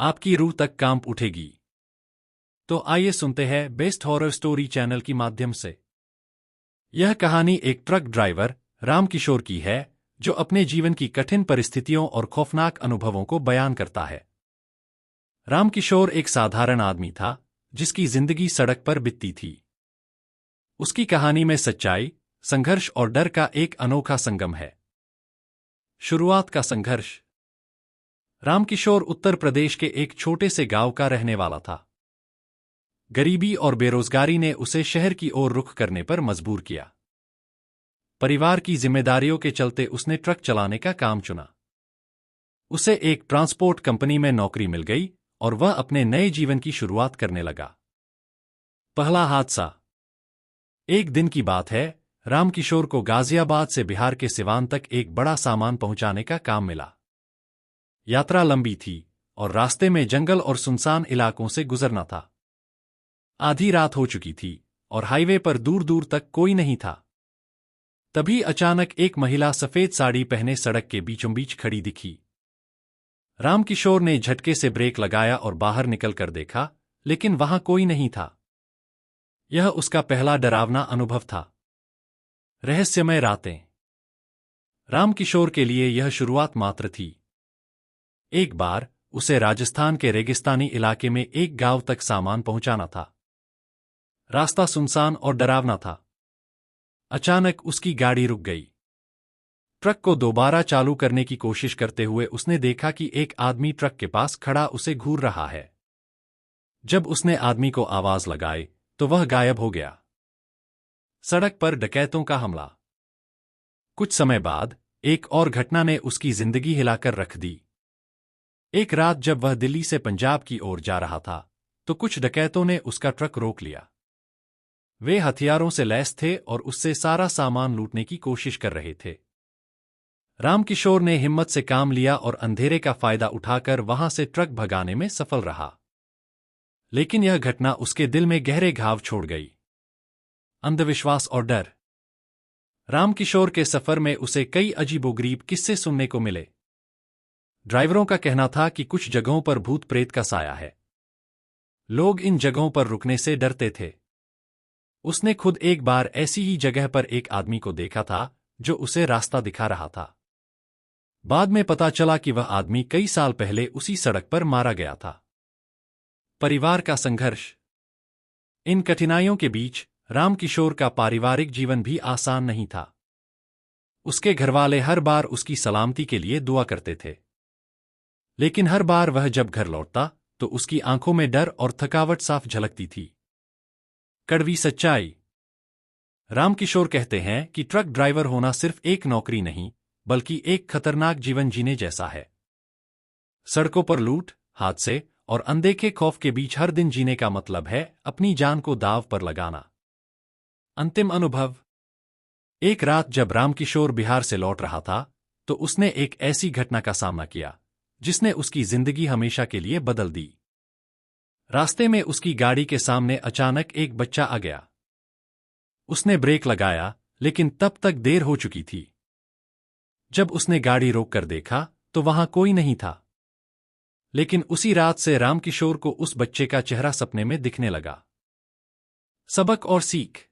आपकी रूह तक कांप उठेगी। तो आइए सुनते हैं बेस्ट हॉरर स्टोरी चैनल की माध्यम से। यह कहानी एक ट्रक ड्राइवर रामकिशोर की है, जो अपने जीवन की कठिन परिस्थितियों और खौफनाक अनुभवों को बयान करता है। रामकिशोर एक साधारण आदमी था, जिसकी जिंदगी सड़क पर बीतती थी। उसकी कहानी में सच्चाई, संघर्ष और डर का एक अनोखा संगम है। शुरुआत का संघर्ष। रामकिशोर उत्तर प्रदेश के एक छोटे से गांव का रहने वाला था। गरीबी और बेरोजगारी ने उसे शहर की ओर रुख करने पर मजबूर किया। परिवार की जिम्मेदारियों के चलते उसने ट्रक चलाने का काम चुना। उसे एक ट्रांसपोर्ट कंपनी में नौकरी मिल गई और वह अपने नए जीवन की शुरुआत करने लगा। पहला हादसा। एक दिन की बात है, रामकिशोर को गाजियाबाद से बिहार के सिवान तक एक बड़ा सामान पहुंचाने का काम मिला। यात्रा लंबी थी और रास्ते में जंगल और सुनसान इलाकों से गुजरना था। आधी रात हो चुकी थी और हाईवे पर दूर दूर तक कोई नहीं था। तभी अचानक एक महिला सफेद साड़ी पहने सड़क के बीचों बीच खड़ी दिखी। रामकिशोर ने झटके से ब्रेक लगाया और बाहर निकलकर देखा, लेकिन वहां कोई नहीं था। यह उसका पहला डरावना अनुभव था। रहस्यमय रातें। रामकिशोर के लिए यह शुरुआत मात्र थी। एक बार उसे राजस्थान के रेगिस्तानी इलाके में एक गांव तक सामान पहुंचाना था। रास्ता सुनसान और डरावना था। अचानक उसकी गाड़ी रुक गई। ट्रक को दोबारा चालू करने की कोशिश करते हुए उसने देखा कि एक आदमी ट्रक के पास खड़ा उसे घूर रहा है। जब उसने आदमी को आवाज लगाई तो वह गायब हो गया। सड़क पर डकैतों का हमला। कुछ समय बाद एक और घटना ने उसकी जिंदगी हिलाकर रख दी। एक रात जब वह दिल्ली से पंजाब की ओर जा रहा था, तो कुछ डकैतों ने उसका ट्रक रोक लिया। वे हथियारों से लैस थे और उससे सारा सामान लूटने की कोशिश कर रहे थे। रामकिशोर ने हिम्मत से काम लिया और अंधेरे का फायदा उठाकर वहां से ट्रक भगाने में सफल रहा। लेकिन यह घटना उसके दिल में गहरे घाव छोड़ गई। अंधविश्वास और डर। रामकिशोर के सफर में उसे कई अजीबोगरीब किस्से सुनने को मिले। ड्राइवरों का कहना था कि कुछ जगहों पर भूत प्रेत का साया है। लोग इन जगहों पर रुकने से डरते थे। उसने खुद एक बार ऐसी ही जगह पर एक आदमी को देखा था, जो उसे रास्ता दिखा रहा था। बाद में पता चला कि वह आदमी कई साल पहले उसी सड़क पर मारा गया था। परिवार का संघर्ष। इन कठिनाइयों के बीच रामकिशोर का पारिवारिक जीवन भी आसान नहीं था। उसके घरवाले हर बार उसकी सलामती के लिए दुआ करते थे, लेकिन हर बार वह जब घर लौटता तो उसकी आंखों में डर और थकावट साफ झलकती थी। कड़वी सच्चाई। रामकिशोर कहते हैं कि ट्रक ड्राइवर होना सिर्फ एक नौकरी नहीं, बल्कि एक खतरनाक जीवन जीने जैसा है। सड़कों पर लूट, हादसे और अनदेखे खौफ के बीच हर दिन जीने का मतलब है अपनी जान को दांव पर लगाना। अंतिम अनुभव। एक रात जब रामकिशोर बिहार से लौट रहा था, तो उसने एक ऐसी घटना का सामना किया जिसने उसकी जिंदगी हमेशा के लिए बदल दी। रास्ते में उसकी गाड़ी के सामने अचानक एक बच्चा आ गया। उसने ब्रेक लगाया, लेकिन तब तक देर हो चुकी थी। जब उसने गाड़ी रोककर देखा तो वहां कोई नहीं था। लेकिन उसी रात से रामकिशोर को उस बच्चे का चेहरा सपने में दिखने लगा। सबक और सीख।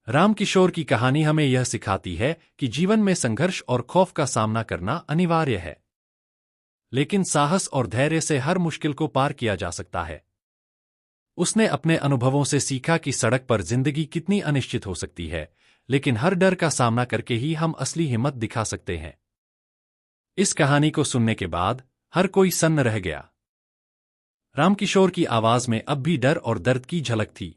रामकिशोर की कहानी हमें यह सिखाती है कि जीवन में संघर्ष और खौफ का सामना करना अनिवार्य है, लेकिन साहस और धैर्य से हर मुश्किल को पार किया जा सकता है। उसने अपने अनुभवों से सीखा कि सड़क पर जिंदगी कितनी अनिश्चित हो सकती है, लेकिन हर डर का सामना करके ही हम असली हिम्मत दिखा सकते हैं। इस कहानी को सुनने के बाद हर कोई सन्न रह गया। रामकिशोर की आवाज में अब भी डर और दर्द की झलक थी,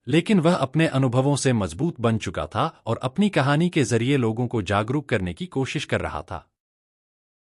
लेकिन वह अपने अनुभवों से मजबूत बन चुका था और अपनी कहानी के जरिए लोगों को जागरूक करने की कोशिश कर रहा था।